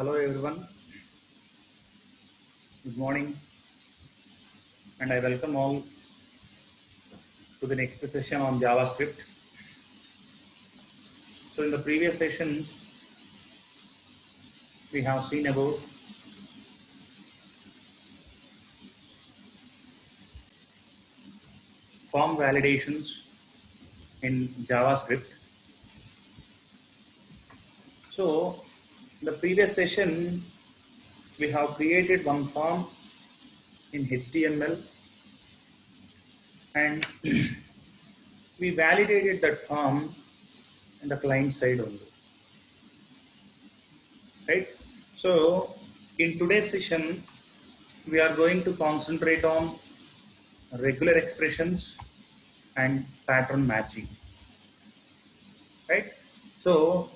Hello everyone, good morning, and I welcome all to the next session on JavaScript. So in the previous session, we have seen about form validations in JavaScript. So in the previous session, we have created one form in HTML and we validated that form in the client side only, right? So in today's session, we are going to concentrate on regular expressions and pattern matching, right? So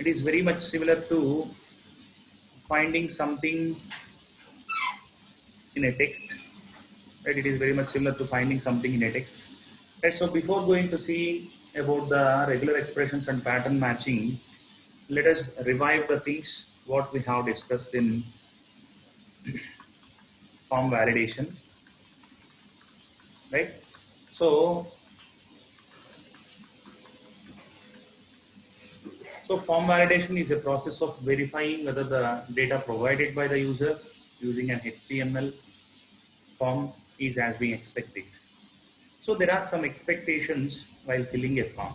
it is very much similar to finding something in a text, right? It is very much similar to finding something in a text, right? So before going to see about the regular expressions and pattern matching, let us revive the things what we have discussed in form validation, right? So, so form validation is a process of verifying whether the data provided by the user using an HTML form is as we expected. So there are some expectations while filling a form.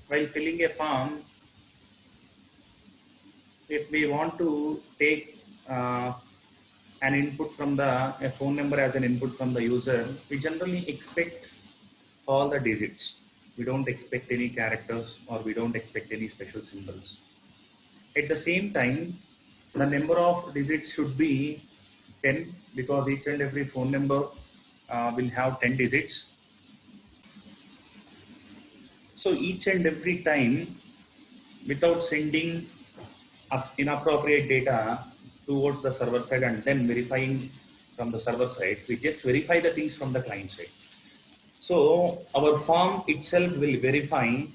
While filling a form, if we want to take an input from a phone number as an input from the user, we generally expect all the digits. We don't expect any characters or we don't expect any special symbols. At the same time, the number of digits should be 10 because each and every phone number will have 10 digits. So each and every time, without sending inappropriate data towards the server side and then verifying from the server side, we just verify the things from the client side. So our form itself will verify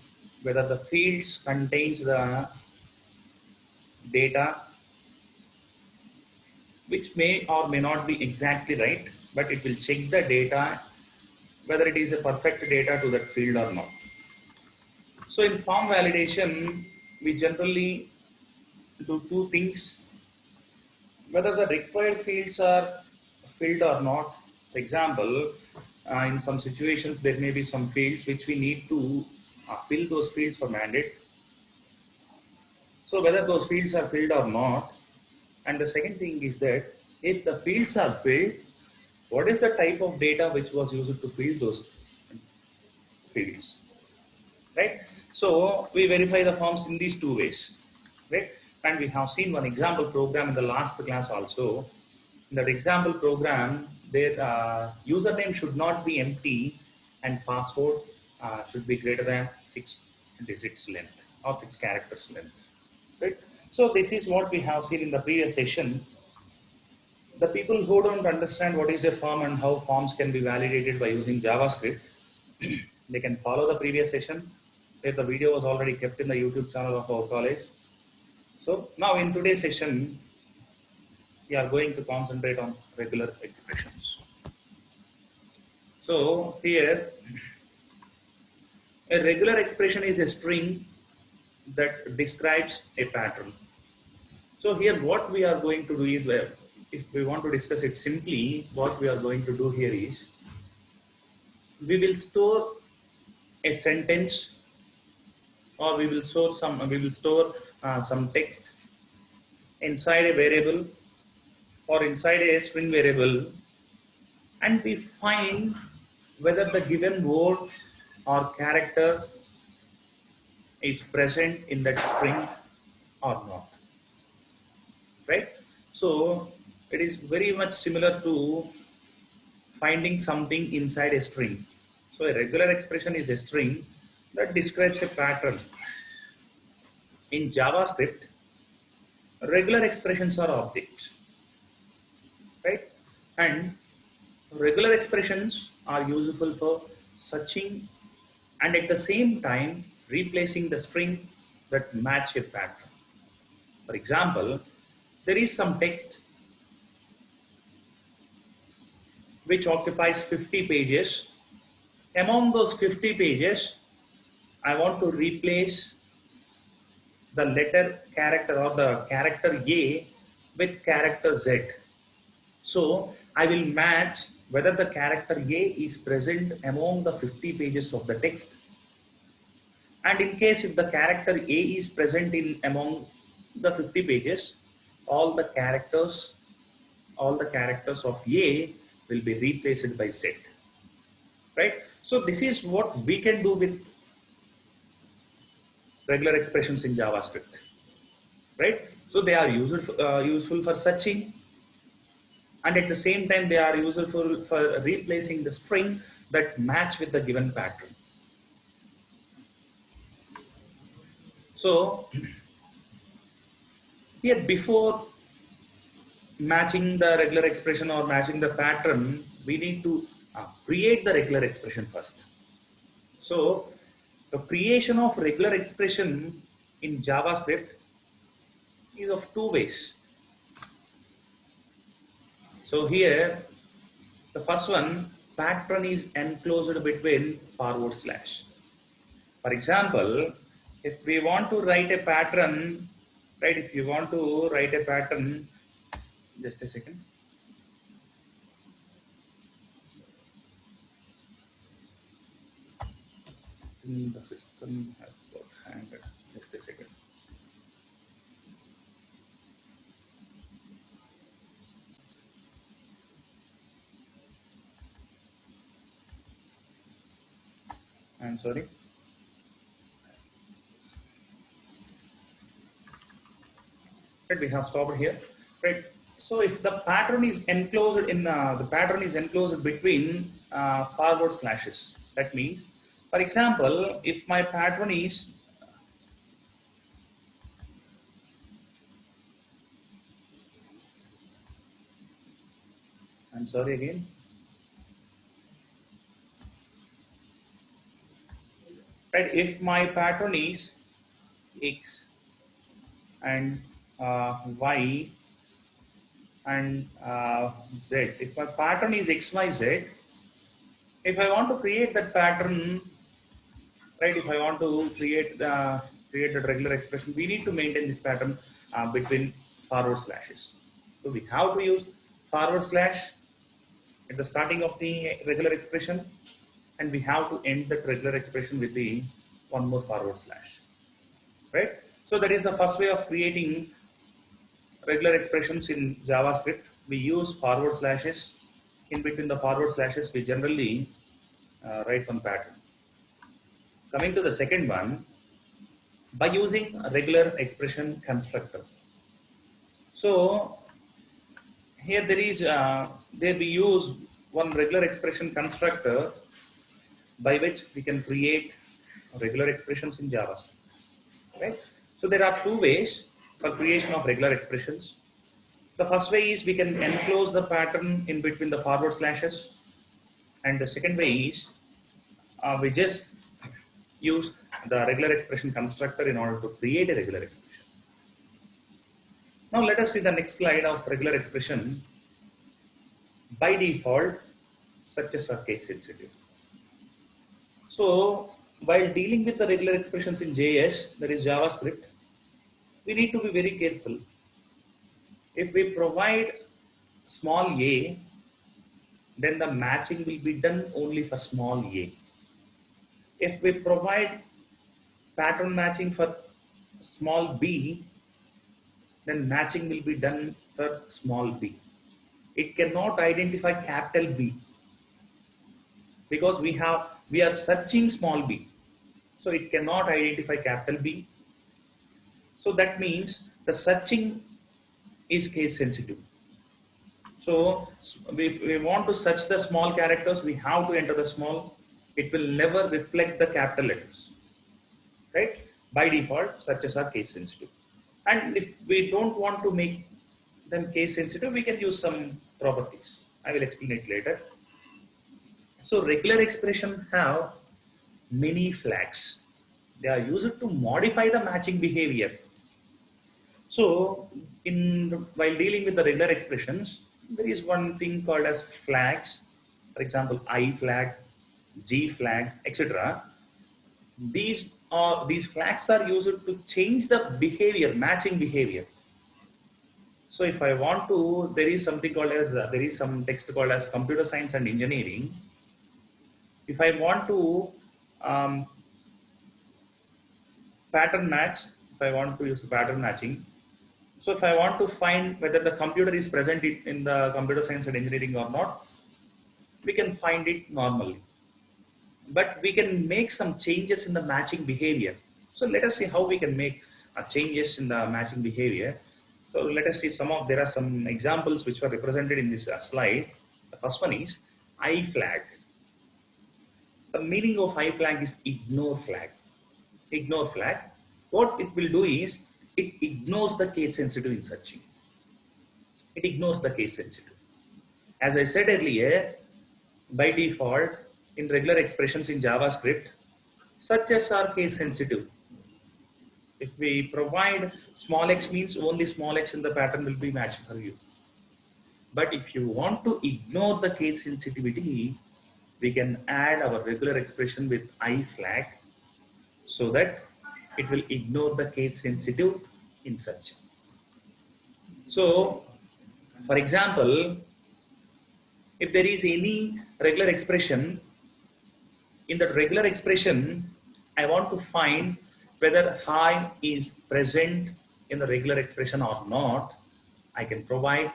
whether the fields contains the data which may or may not be exactly right, but it will check the data whether it is a perfect data to that field or not. So in form validation, we generally do two things: whether the required fields are filled or not. For example, in some situations there may be some fields which we need to fill those fields for mandate. So whether those fields are filled or not. And the second thing is that if the fields are filled, what is the type of data which was used to fill those fields, right? So we verify the forms in these two ways, right? And we have seen one example program in the last class also. In that example program, their username should not be empty and password should be greater than 6 digits length or 6 characters length, right? So this is what we have seen in the previous session. The people who don't understand what is a form and how forms can be validated by using JavaScript, they can follow the previous session where the video was already kept in the YouTube channel of our college. So now in today's session, we are going to concentrate on regular expressions. So here, a regular expression is a string that describes a pattern. So here what we are going to do is, if we want to discuss it simply, what we are going to do here is, we will store a sentence or we will store some text inside a variable or inside a string variable, and we find whether the given word or character is present in that string or not, right? So it is very much similar to finding something inside a string. So a regular expression is a string that describes a pattern. In JavaScript, regular expressions are objects, right? And regular expressions are useful for searching and at the same time replacing the string that match a pattern. For example, there is some text which occupies 50 pages. Among those 50 pages, I want to replace the letter character or the character A with character Z. So I will match whether the character A is present among the 50 pages of the text, and in case if the character A is present in among the 50 pages, all the characters of A will be replaced by Z, right? So this is what we can do with regular expressions in JavaScript, right? So they are useful for searching, and at the same time they are useful for replacing the string that match with the given pattern. So here, before matching the regular expression or matching the pattern, we need to create the regular expression first. So the creation of regular expression in JavaScript is of two ways. So here, the first one, pattern is enclosed between forward slash. For example, if we want to write a pattern, right? If you want to write a pattern, just a second. The system has got hanged. Just a second. I'm sorry. Right, we have stopped here. Right. So if the pattern is enclosed in the pattern is enclosed between forward slashes, that means, for example, if my pattern is I'm sorry again. Right. If my pattern is X and Y and Z, if my pattern is XYZ, if I want to create that pattern, right? If I want to create the regular expression, we need to maintain this pattern between forward slashes. So we have to use forward slash at the starting of the regular expression, and we have to end that regular expression with the one more forward slash, right? So that is the first way of creating regular expressions in JavaScript. We use forward slashes. In between the forward slashes, we generally write one pattern. Coming to the second one, by using a regular expression constructor. So here there we use one regular expression constructor by which we can create regular expressions in JavaScript, right? So there are two ways for creation of regular expressions. The first way is we can enclose the pattern in between the forward slashes, and the second way is we just use the regular expression constructor in order to create a regular expression. Now let us see the next slide of regular expression. By default, such are case sensitive. So while dealing with the regular expressions in JS, that is JavaScript, we need to be very careful. If we provide small a, then the matching will be done only for small a. If we provide pattern matching for small b, then matching will be done for small b. It cannot identify capital B because we are searching small b, so it cannot identify capital B. So that means the searching is case sensitive. So we want to search the small characters, we have to enter the small. It will never reflect the capital letters, right? By default, searches are case sensitive. And if we don't want to make them case sensitive, we can use some properties. I will explain it later. So regular expression have many flags. They are used to modify the matching behavior. So while dealing with the regular expressions, there is one thing called as flags. For example, I flag, G flag, etc. These flags are used to change the behavior, matching behavior. So if I want to, there is something called as there is some text called as computer science and engineering. If I want to um, pattern match, if I want to use pattern matching, so if I want to find whether the computer is present in the computer science and engineering or not, we can find it normally. But we can make some changes in the matching behavior. So let us see how we can make changes in the matching behavior. So let us see there are some examples which were represented in this slide. The first one is I flag. The meaning of I flag is ignore flag. Ignore flag. What it will do is it ignores the case sensitive in searching. It ignores the case sensitive. As I said earlier, by default, in regular expressions in JavaScript, searches are case sensitive. If we provide small x means only small x in the pattern will be matched for you. But if you want to ignore the case sensitivity, we can add our regular expression with I flag so that it will ignore the case sensitive in search. So, for example, if there is any regular expression, in that regular expression, I want to find whether hi is present in the regular expression or not. I can provide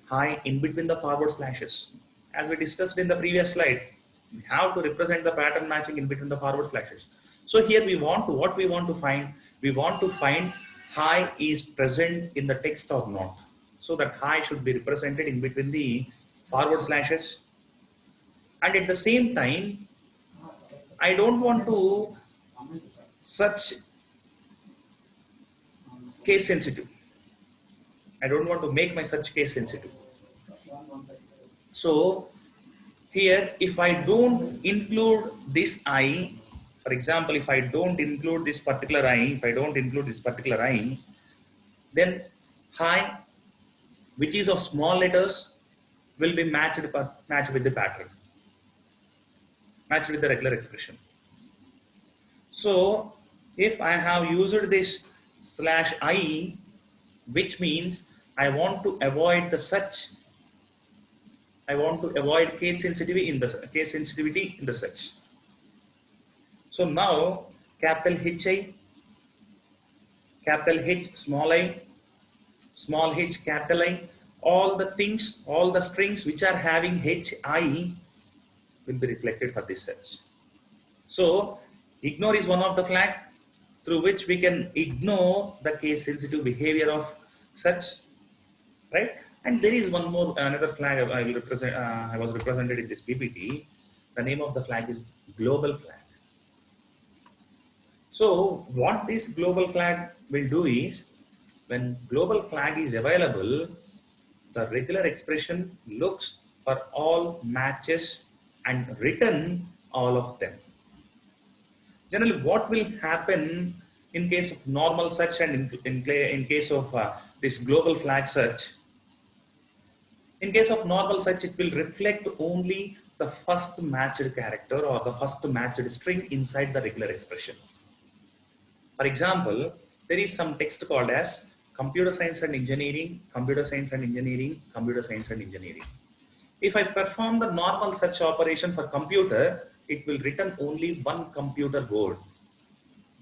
hi in between the forward slashes. As we discussed in the previous slide, we have to represent the pattern matching in between the forward slashes. So here what we want to find, we want to find hi is present in the text or not. So that hi should be represented in between the forward slashes. And at the same time, I don't want to search case sensitive. I don't want to make my search case sensitive. So here, if I don't include this I, for example, if I don't include this particular I, then hi, which is of small letters, will be matched with the pattern, matched with the regular expression. So if I have used this slash I, which means I want to avoid the search. I want to avoid case sensitivity in the search. So now capital HI, capital H, small h, capital I, all the things, all the strings which are having HI will be reflected for this search. So ignore is one of the flag through which we can ignore the case sensitive behavior of search, right? And there is one more, another flag I will represent. I was represented in this PPT. The name of the flag is global flag. So what this global flag will do is, when global flag is available, the regular expression looks for all matches and return all of them. Generally, what will happen in case of normal search and in case of this global flag search? In case of normal search, it will reflect only the first matched character or the first matched string inside the regular expression. For example, there is some text called as computer science and engineering, computer science and engineering, computer science and engineering. If I perform the normal search operation for computer, it will return only one computer word.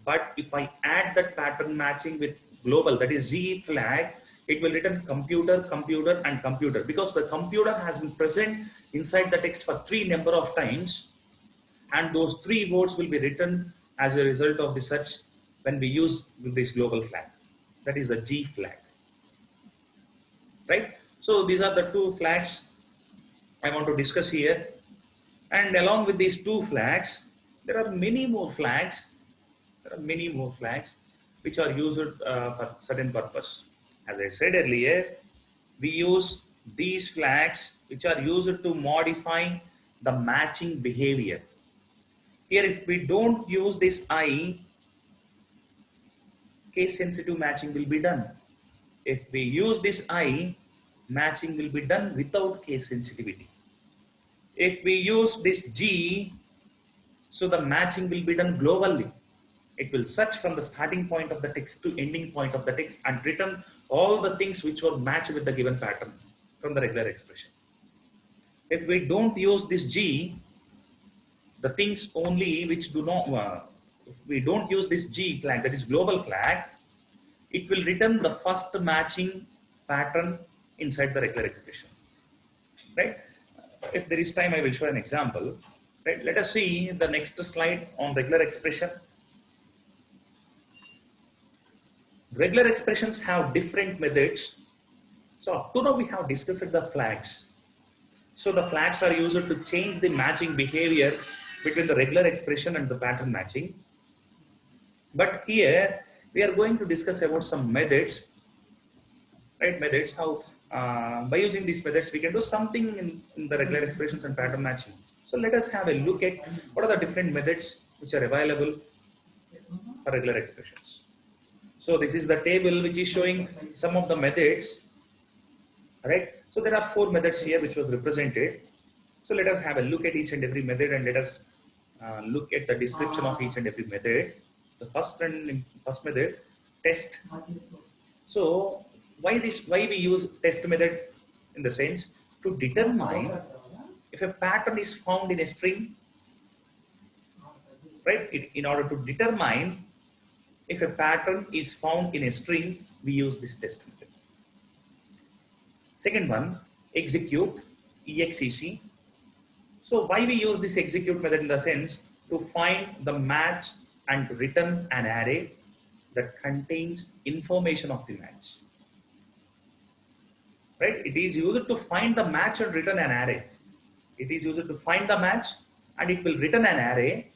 But if I add that pattern matching with global, that is Z flag, it will return computer, computer, and computer, because the computer has been present inside the text for 3 number of times, and those 3 words will be written as a result of the search when we use this global flag. That is the G flag, right? So these are the 2 flags I want to discuss here. And along with these 2 flags, there are many more flags. There are many more flags which are used for certain purpose. As I said earlier, we use these flags which are used to modify the matching behavior. Here, if we don't use this I, case sensitive matching will be done. If we use this I, matching will be done without case sensitivity. If we use this G, so the matching will be done globally. It will search from the starting point of the text to ending point of the text and return all the things which were matched with the given pattern from the regular expression. If we don't use this G, the things only which do not, we don't use this G flag, that is global flag, it will return the first matching pattern inside the regular expression, right? If there is time, I will show an example, right? Let us see the next slide on regular expression. Regular expressions have different methods. So up to now we have discussed the flags. So the flags are used to change the matching behavior between the regular expression and the pattern matching. But here we are going to discuss about some methods, right? Methods, how by using these methods we can do something in the regular expressions and pattern matching. So let us have a look at what are the different methods which are available for regular expressions. So this is the table which is showing some of the methods, right? So there are 4 methods here which was represented. So let us have a look at each and every method and let us look at the description of each and every method. The first method, test. So why we use test method? In the sense to determine if a pattern is found in a string, right? In order to determine if a pattern is found in a string, we use this test method. Second one, execute, exec. So why we use this execute method? In the sense to find the match and return an array that contains information of the match, right? It is used to find the match and return an array. It is used to find the match and it will return an array,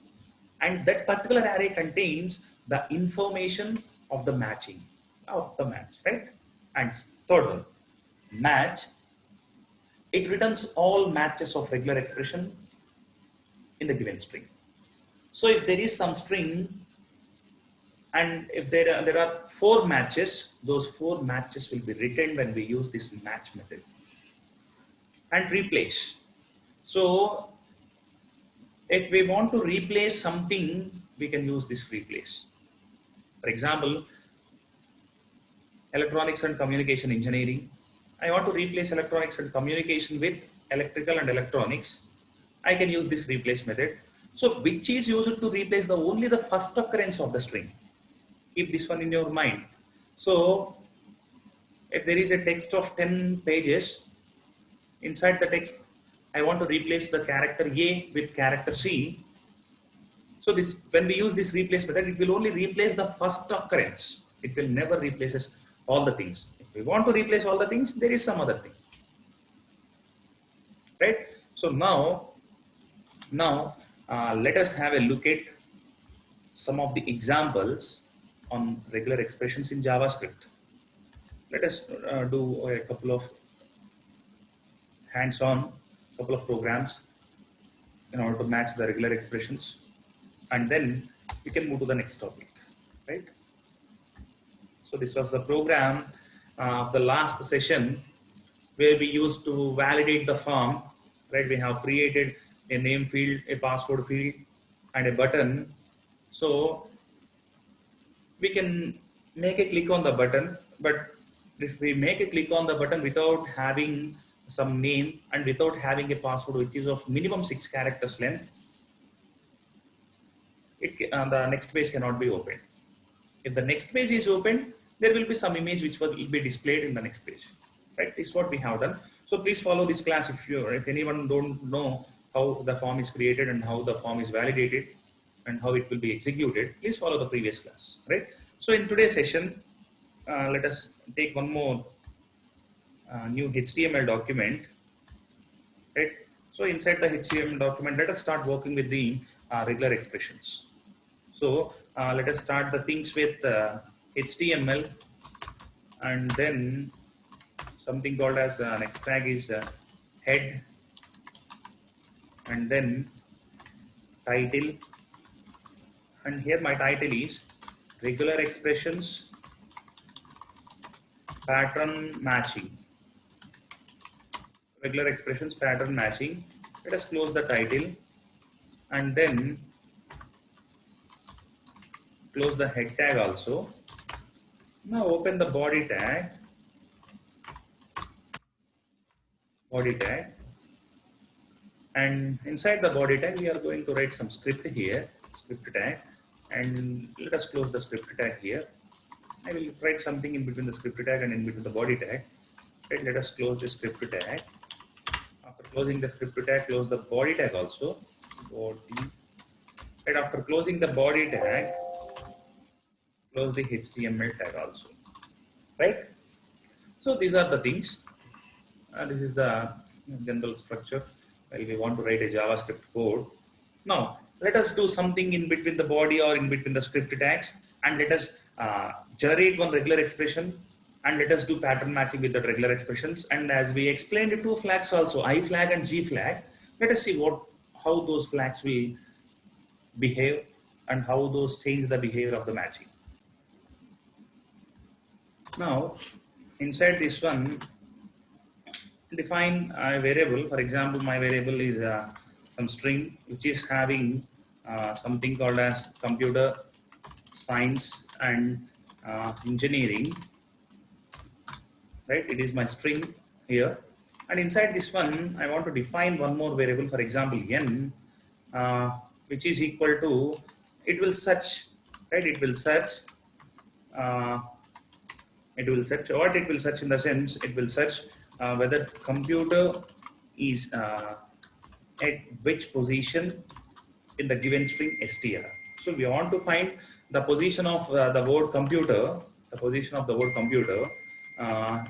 and that particular array contains the information of the matching of the match, right? And third one, match. It returns all matches of regular expression in the given string. So if there is some string and if there are 4 matches, those 4 matches will be returned when we use this match method. And replace. So if we want to replace something, we can use this replace. For example, electronics and communication engineering. I want to replace electronics and communication with electrical and electronics. I can use this replace method. So which is used to replace only the first occurrence of the string. Keep this one in your mind. So if there is a text of 10 pages, inside the text, I want to replace the character A with character C. So this, when we use this replace method, it will only replace the first occurrence. It will never replace all the things. If we want to replace all the things, there is some other thing, right? So now let us have a look at some of the examples on regular expressions in JavaScript. Let us do a couple of hands-on, couple of programs in order to match the regular expressions, and then we can move to the next topic, right? So this was the program of the last session where we used to validate the form, right? We have created a name field, a password field, and a button. So we can make a click on the button, but if we make a click on the button without having some name and without having a password which is of minimum 6 characters length, the next page cannot be opened. If the next page is open, there will be some image which will be displayed in the next page, right? This is what we have done. So please follow this class if anyone don't know how the form is created and how the form is validated and how it will be executed, please follow the previous class, right? So in today's session, let us take one more new HTML document, right? So inside the HTML document, let us start working with the regular expressions. So let us start the things with HTML, and then something called as next tag is head, and then title, and here my title is regular expressions pattern matching, regular expressions pattern matching. Let us close the title and then close the head tag also. Now open the body tag, and inside the body tag we are going to write some script here, script tag, and let us close the script tag here. I will write something in between the script tag and in between the body tag. Right, let us close the script tag. After closing the script tag, close the body tag also. Body. Right, after closing the body tag, close the HTML tag also. Right. So these are the things. This is the general structure. We want to write a JavaScript code. Now let us do something in between the body or in between the script tags, and let us generate one regular expression, and let us do pattern matching with the regular expressions. And as we explained, two flags also, I flag and G flag. Let us see how those flags will behave and how those change the behavior of the matching. Now inside this one, define a variable. For example, my variable is some string which is having something called as computer science and engineering. Right, it is my string here, and inside this one I want to define one more variable, for example n, which is equal to, it will search. Right, it will search, uh, what it will search in the sense, it will search whether computer is at which position in the given string str. So we want to find the position of the word computer,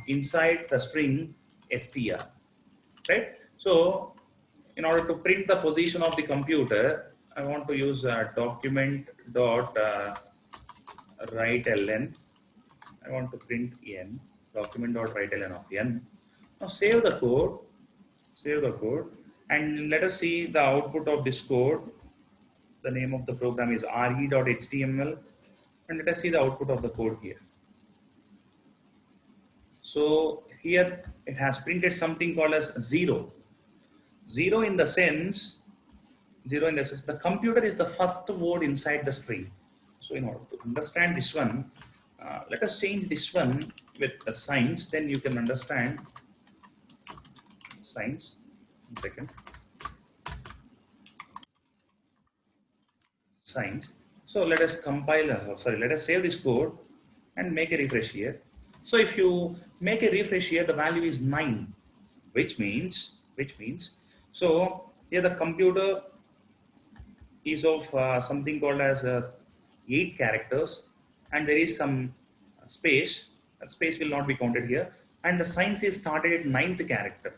inside the string str. Right. So in order to print the position of the computer, I want to use document dot write ln. I want to print n, document dot write ln of n. Now save the code, and let us see the output of this code. The name of the program is re.html, and let us see the output of the code here. So here it has printed something called as 0. 0 in the sense, the computer is the first word inside the string. So in order to understand this one, let us change this one with the signs, then you can understand signs. 1 second. Signs. So let us let us save this code and make a refresh here. So if you make a refresh here, the value is 9, which means, so here the computer is of something called as 8 characters, and there is some space. That space will not be counted here, and the signs is started at 9th character.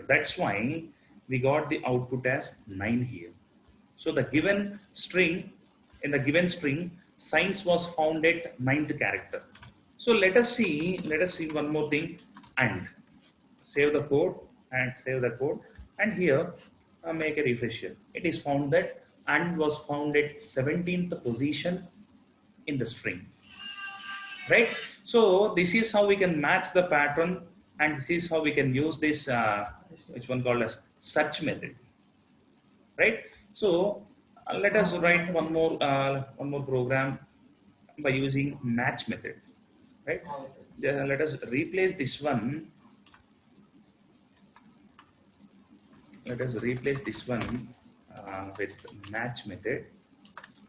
That's why we got the output as 9 here. So the given string, in the given string, signs was found at 9th character. So let us see one more thing, and save the code, and here make a refresh here. It is found that and was found at 17th position in the string. Right. So this is how we can match the pattern, and this is how we can use this which one called as search method. Right. So let us write one more program by using match method. Right. Let us replace this one. With match method,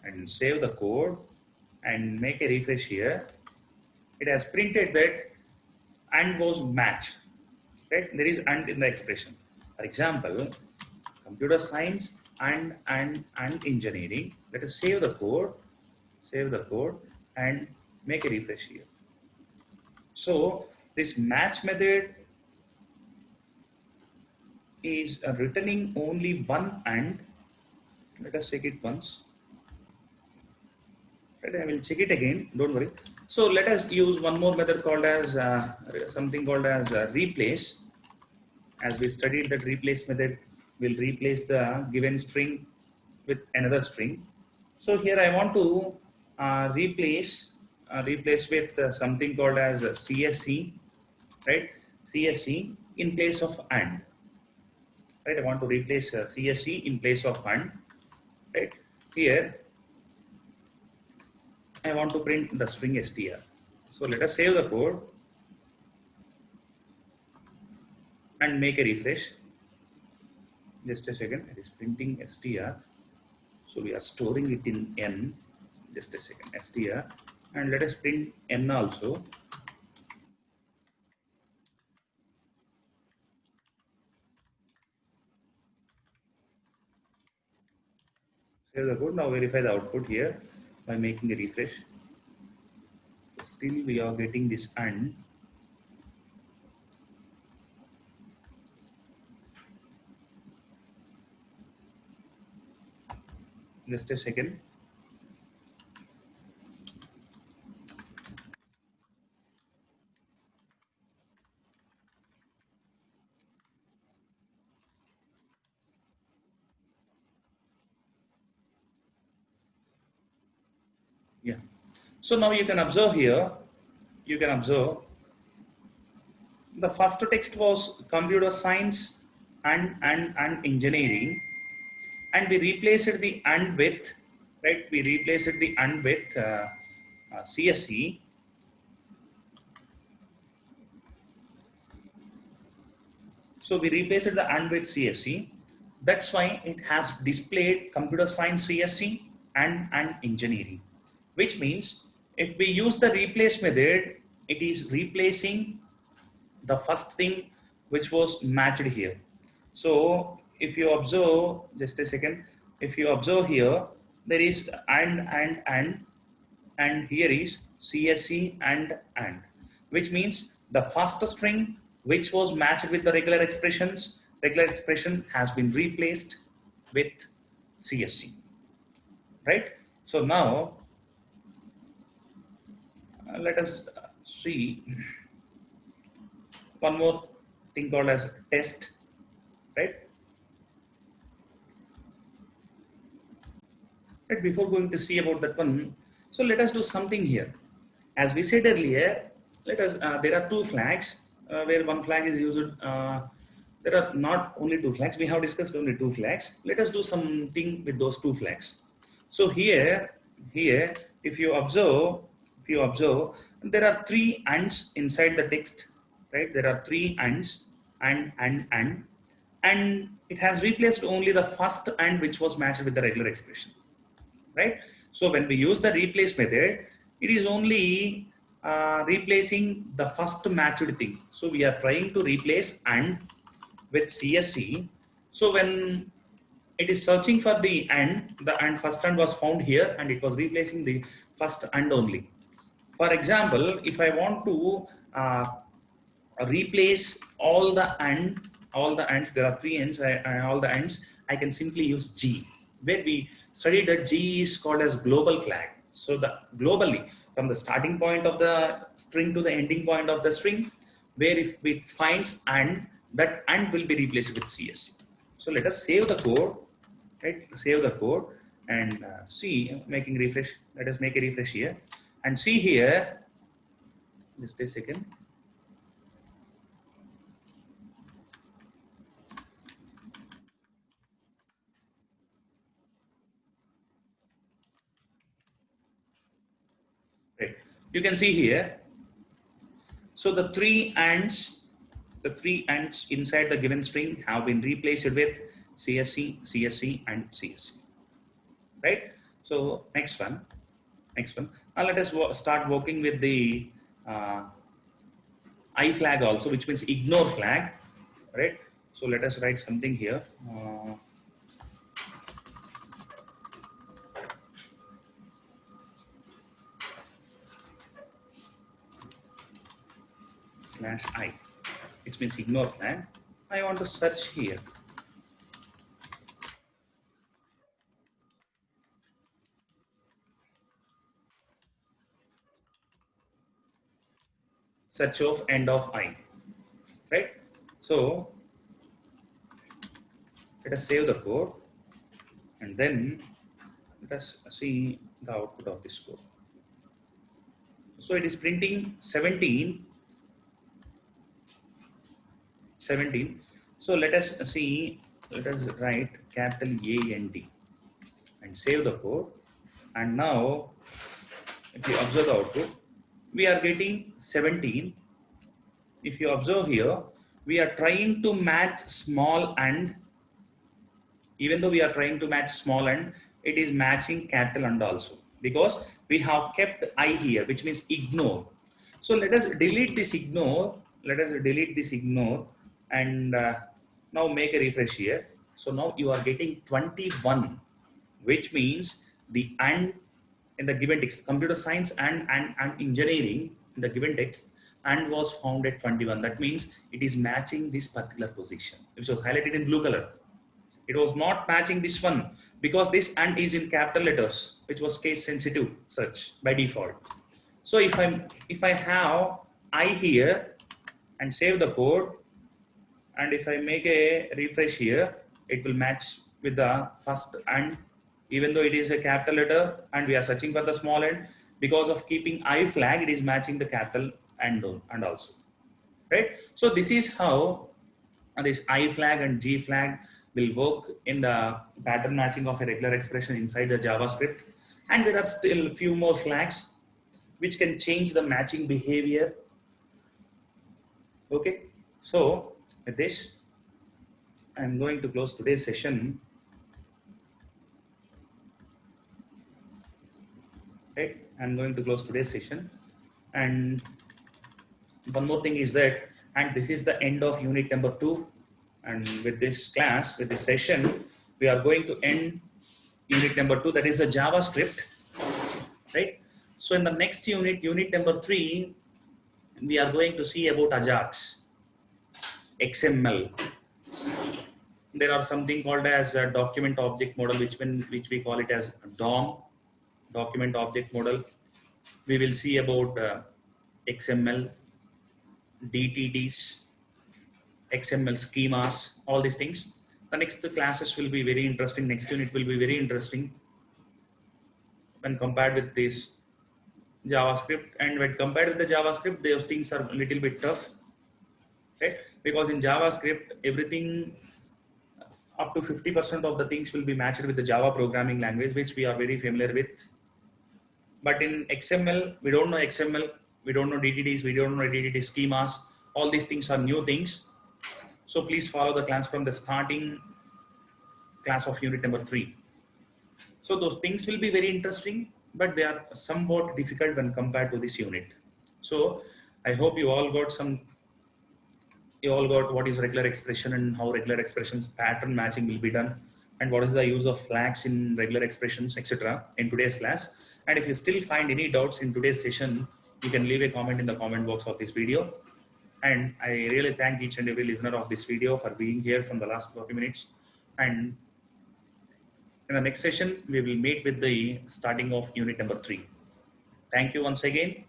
and save the code and make a refresh here. It has printed that and was matched. Right? There is and in the expression. For example, computer science and engineering. Let us save the code, and make a refresh here. So this match method is returning only one and. Let us check it once. Right, I will check it again. Don't worry. So let us use one more method called as something called as replace. As we studied that replace method will replace the given string with another string. So here I want to replace replace with something called as CSC, right? CSC in place of AND, right? I want to replace CSC in place of AND, right? Here, I want to print the string str. So let us save the code and make a refresh. Just a second, it is printing str. So we are storing it in n. Just a second, str. And let us print n also. Save the code. Now verify the output here by making a refresh. Still we are getting this AND. Just a second. Yeah. So now you can observe here, you can observe the first text was computer science and engineering, and we replaced the and with, right? We replaced the and with CSE. So we replaced the and with CSE. That's why it has displayed computer science CSE and engineering, which means if we use the replace method, it is replacing the first thing which was matched here. So if you observe, just a second, if you observe here, there is and here is CSE and, which means the first string which was matched with the regular expression has been replaced with CSE, right? So now let us see one more thing called as test, right? Right, before going to see about that one, so let us do something here. As we said earlier, let us. There are two flags where one flag is used. There are not only two flags. We have discussed only two flags. Let us do something with those two flags. So here, if you observe, there are three ands inside the text, right? There are three ands, and it has replaced only the first and which was matched with the regular expression, right? So when we use the replace method, it is only replacing the first matched thing. So we are trying to replace and with CSC. So when it is searching for the and first and was found here, and it was replacing the first and only. For example, if I want to replace all the ands, there are three ends, all the ends, I can simply use G. Where we studied that G is called as global flag. So the globally, from the starting point of the string to the ending point of the string, where if it finds and, that and will be replaced with CSC. So let us save the code, right? Save the code and see, making refresh. Let us make a refresh here and see here. Just a second. Right. You can see here. So the three ands inside the given string have been replaced with CSC, CSC, and CSC. Right. So next one. Now let us start working with the I flag also, which means ignore flag. Right. So let us write something here. Slash I, which means ignore flag. I want to search here. Search of end of I. Right. So let us save the code and then let us see the output of this code. So it is printing 17. So let us see, let us write capital A and D and save the code. And now if you observe the output, we are getting 17. If you observe here, we are trying to match small and, even though we are trying to match small and, it is matching capital and also, because we have kept I here, which means ignore. So let us delete this ignore. Let us delete this ignore and now make a refresh here. So now you are getting 21, which means the and in the given text, computer science and engineering in the given text, and was found at 21. That means it is matching this particular position, which was highlighted in blue color. It was not matching this one because this and is in capital letters, which was case sensitive search by default. So if I have I here and save the code, and if I make a refresh here, it will match with the first and, even though it is a capital letter and we are searching for the small end, because of keeping I flag, it is matching the capital and also, right? So this is how this I flag and G flag will work in the pattern matching of a regular expression inside the JavaScript. And there are still few more flags which can change the matching behavior. Okay, so with this, I'm going to close today's session. Right, I'm going to close today's session. And one more thing is that, and this is the end of unit number 2. And with this class, with this session, we are going to end unit number 2, that is the JavaScript, right? So in the next unit, unit number 3, we are going to see about Ajax, XML. There are something called as a document object model, which we call it as DOM, document object model. We will see about XML, DTDs, XML schemas, all these things. The next classes will be very interesting. Next unit will be very interesting when compared with this JavaScript. And when compared with the JavaScript, those things are a little bit tough, right? Because in JavaScript, everything up to 50% of the things will be matched with the Java programming language, which we are very familiar with. But in XML, we don't know XML, we don't know DTDs, we don't know DTD schemas. All these things are new things. So please follow the class from the starting class of unit number 3. So those things will be very interesting, but they are somewhat difficult when compared to this unit. So I hope you all got what is regular expression and how regular expressions pattern matching will be done, and what is the use of flags in regular expressions, etc. in today's class. And if you still find any doubts in today's session, you can leave a comment in the comment box of this video. And I really thank each and every listener of this video for being here from the last 40 minutes. And in the next session, we will meet with the starting of unit number 3. Thank you once again.